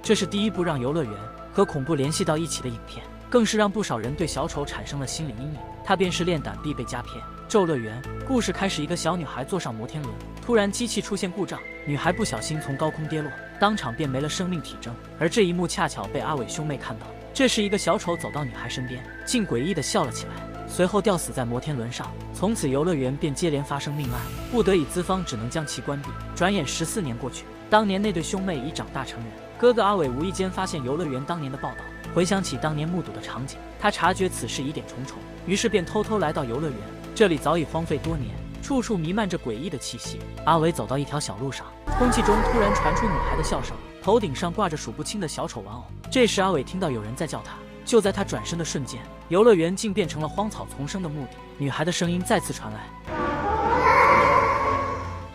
这是第一部让游乐园和恐怖联系到一起的影片，更是让不少人对小丑产生了心理阴影。它便是炼胆必备佳片《咒乐园》。故事开始，一个小女孩坐上摩天轮，突然机器出现故障，女孩不小心从高空跌落，当场便没了生命体征。而这一幕恰巧被阿伟兄妹看到。这时，一个小丑走到女孩身边，竟诡异地笑了起来，随后吊死在摩天轮上。从此，游乐园便接连发生命案，不得已资方只能将其关闭。转眼14年过去，当年那对兄妹已长大成人。哥哥阿伟无意间发现游乐园当年的报道，回想起当年目睹的场景，他察觉此事疑点重重，于是便偷偷来到游乐园。这里早已荒废多年，处处弥漫着诡异的气息。阿伟走到一条小路上，空气中突然传出女孩的笑声，头顶上挂着数不清的小丑玩偶。这时阿伟听到有人在叫他，就在他转身的瞬间，游乐园竟变成了荒草丛生的墓地。女孩的声音再次传来，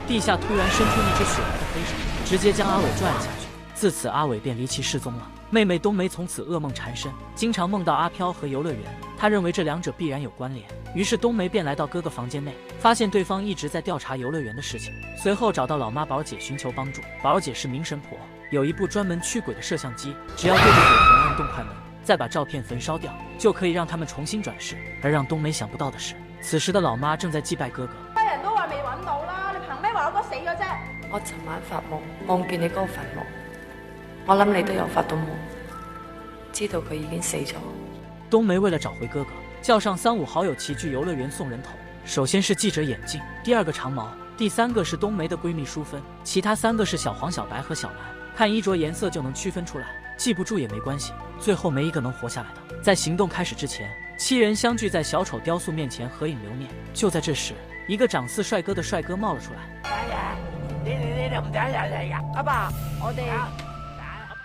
地下突然伸出一只雪白的黑手，直接将阿伟拽了下去。自此阿伟便离奇失踪了。妹妹冬梅从此噩梦缠身，经常梦到阿飘和游乐园，她认为这两者必然有关联。于是冬梅便来到哥哥房间内，发现对方一直在调查游乐园的事情，随后找到老妈宝姐寻求帮助。宝姐是冥神婆，有一部专门驱鬼的摄像机，只要对着鬼魂按动快门，再把照片焚烧掉，就可以让他们重新转世。而让冬梅想不到的是，此时的老妈正在祭拜哥哥。家人都話未揾到啦，你憑咩話我哥死咗啫？我尋晚發夢，夢見你嗰個墳墓，我諗你都有發到夢，知道佢已經死咗。冬梅为了找回哥哥，叫上3、5好友齐聚游乐园送人头。首先是记者眼镜，第二个长毛，第3个是冬梅的闺蜜淑芬，其他3个是小黄、小白和小蓝。看衣着颜色就能区分出来，记不住也没关系，最后没一个能活下来的。在行动开始之前，7人相聚在小丑雕塑面前合影留念。就在这时，一个长似帅哥的帅哥冒了出来。阿爸，我哋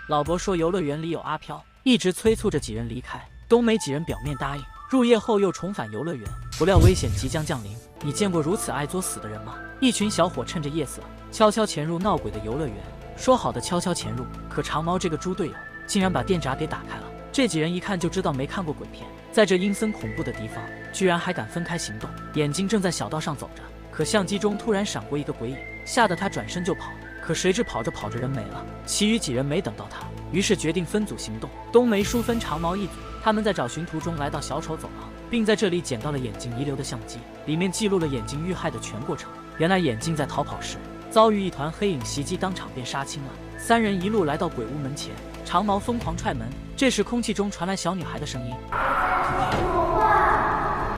老伯说游乐园里有阿飘，一直催促着几人离开。冬梅几人表面答应，入夜后又重返游乐园，不料危险即将降临。你见过如此爱作死的人吗？一群小伙趁着夜色悄悄潜入闹鬼的游乐园，说好的悄悄潜入，可长毛这个猪队友竟然把电闸给打开了。这几人一看就知道没看过鬼片，在这阴森恐怖的地方居然还敢分开行动。眼睛正在小道上走着，可相机中突然闪过一个鬼影，吓得他转身就跑。可谁知跑着跑着人没了，其余几人没等到他，于是决定分组行动。冬梅、淑芬、长毛一组，他们在找寻途中来到小丑走廊，并在这里捡到了眼镜遗留的相机，里面记录了眼镜遇害的全过程。原来眼镜在逃跑时遭遇一团黑影袭击，当场便杀青了。3人一路来到鬼屋门前，长毛疯狂踹门。这时空气中传来小女孩的声音，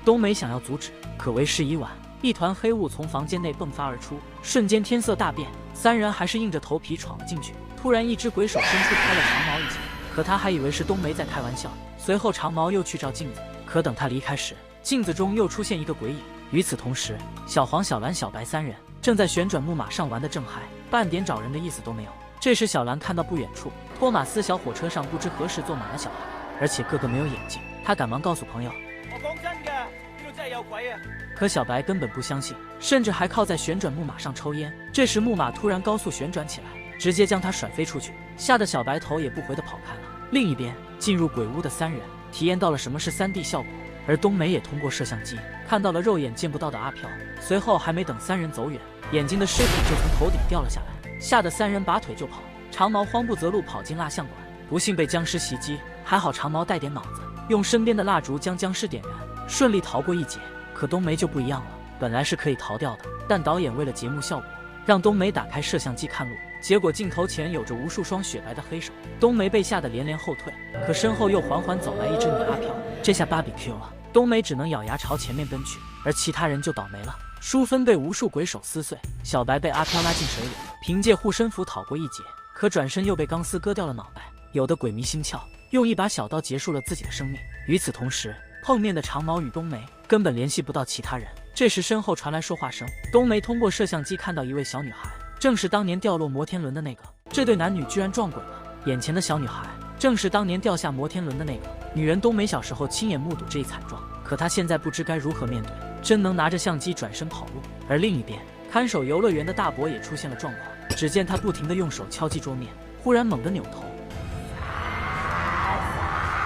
冬梅想要阻止，可为时已晚。一团黑雾从房间内迸发而出，瞬间天色大变。3人还是硬着头皮闯了进去。突然，一只鬼手伸出拍了长毛一拳，可他还以为是冬梅在开玩笑。随后，长毛又去照镜子，可等他离开时，镜子中又出现一个鬼影。与此同时，小黄、小蓝、小白3人正在旋转木马上玩得正嗨，半点找人的意思都没有。这时，小蓝看到不远处托马斯小火车上不知何时坐满了小孩，而且个个没有眼睛。他赶忙告诉朋友：“我講真嘅，呢度真係有鬼啊！”可小白根本不相信，甚至还靠在旋转木马上抽烟。这时木马突然高速旋转起来，直接将他甩飞出去，吓得小白头也不回地跑开了。另一边，进入鬼屋的3人体验到了什么是3D 效果，而冬梅也通过摄像机看到了肉眼见不到的阿飘。随后还没等3人走远，眼睛的尸体就从头顶掉了下来，吓得3人拔腿就跑。长毛慌不择路跑进蜡像馆，不幸被僵尸袭击，还好长毛带点脑子，用身边的蜡烛将僵尸点燃，顺利逃过一劫。可冬梅就不一样了，本来是可以逃掉的，但导演为了节目效果，让冬梅打开摄像机看路，结果镜头前有着无数双雪白的黑手，冬梅被吓得连连后退。可身后又缓缓走来一只女阿飘，这下芭比 Q 了，冬梅只能咬牙朝前面奔去，而其他人就倒霉了。淑芬被无数鬼手撕碎，小白被阿飘拉进水里，凭借护身符逃过一劫，可转身又被钢丝割掉了脑袋。有的鬼迷心窍，用一把小刀结束了自己的生命。与此同时，碰面的长毛与冬梅根本联系不到其他人。这时身后传来说话声，冬梅通过摄像机看到一位小女孩，正是当年掉落摩天轮的那个。这对男女居然撞鬼了，眼前的小女孩正是当年掉下摩天轮的那个女人。冬梅小时候亲眼目睹这一惨状，可她现在不知该如何面对，真能拿着相机转身跑路。而另一边，看守游乐园的大伯也出现了状况，只见他不停地用手敲击桌面，忽然猛地扭头，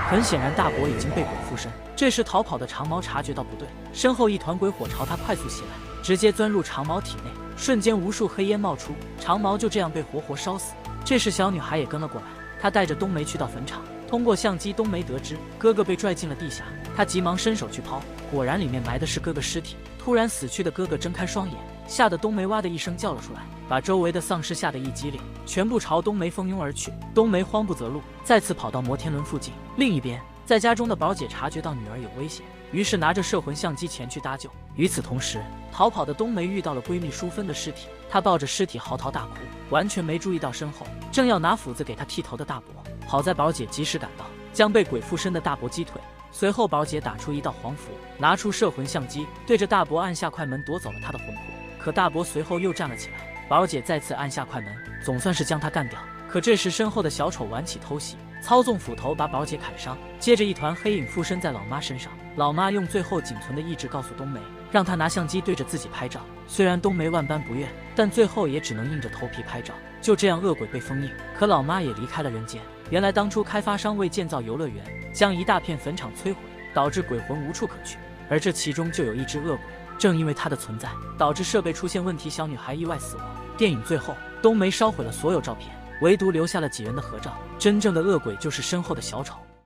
很显然大伯已经被鬼附身。这时逃跑的长毛察觉到不对，身后一团鬼火朝他快速袭来，直接钻入长毛体内，瞬间无数黑烟冒出，长毛就这样被活活烧死。这时小女孩也跟了过来，他带着冬梅去到坟场，通过相机，冬梅得知哥哥被拽进了地下，他急忙伸手去抛，果然里面埋的是哥哥尸体。突然死去的哥哥睁开双眼，吓得冬梅哇的一声叫了出来，把周围的丧尸吓得一激灵，全部朝冬梅蜂拥而去。冬梅慌不择路，再次跑到摩天轮附近。另一边，在家中的宝姐察觉到女儿有危险，于是拿着摄魂相机前去搭救。与此同时，逃跑的冬梅遇到了闺蜜淑芬的尸体，她抱着尸体嚎啕大哭，完全没注意到身后正要拿斧子给她剃头的大伯。好在宝姐及时赶到，将被鬼附身的大伯击退。随后宝姐打出一道黄符，拿出摄魂相机，对着大伯按下快门，夺走了他的魂魄。可大伯随后又站了起来，宝姐再次按下快门，总算是将他干掉。可这时身后的小丑玩起偷袭，操纵斧头把宝姐砍伤，接着一团黑影附身在老妈身上。老妈用最后仅存的意志告诉冬梅，让她拿相机对着自己拍照。虽然冬梅万般不愿，但最后也只能硬着头皮拍照。就这样，恶鬼被封印，可老妈也离开了人间。原来当初开发商为建造游乐园，将一大片坟场摧毁，导致鬼魂无处可去，而这其中就有一只恶鬼。正因为它的存在，导致设备出现问题，小女孩意外死亡。电影最后，冬梅烧毁了所有照片，唯独留下了几人的合照。真正的恶鬼就是身后的小丑。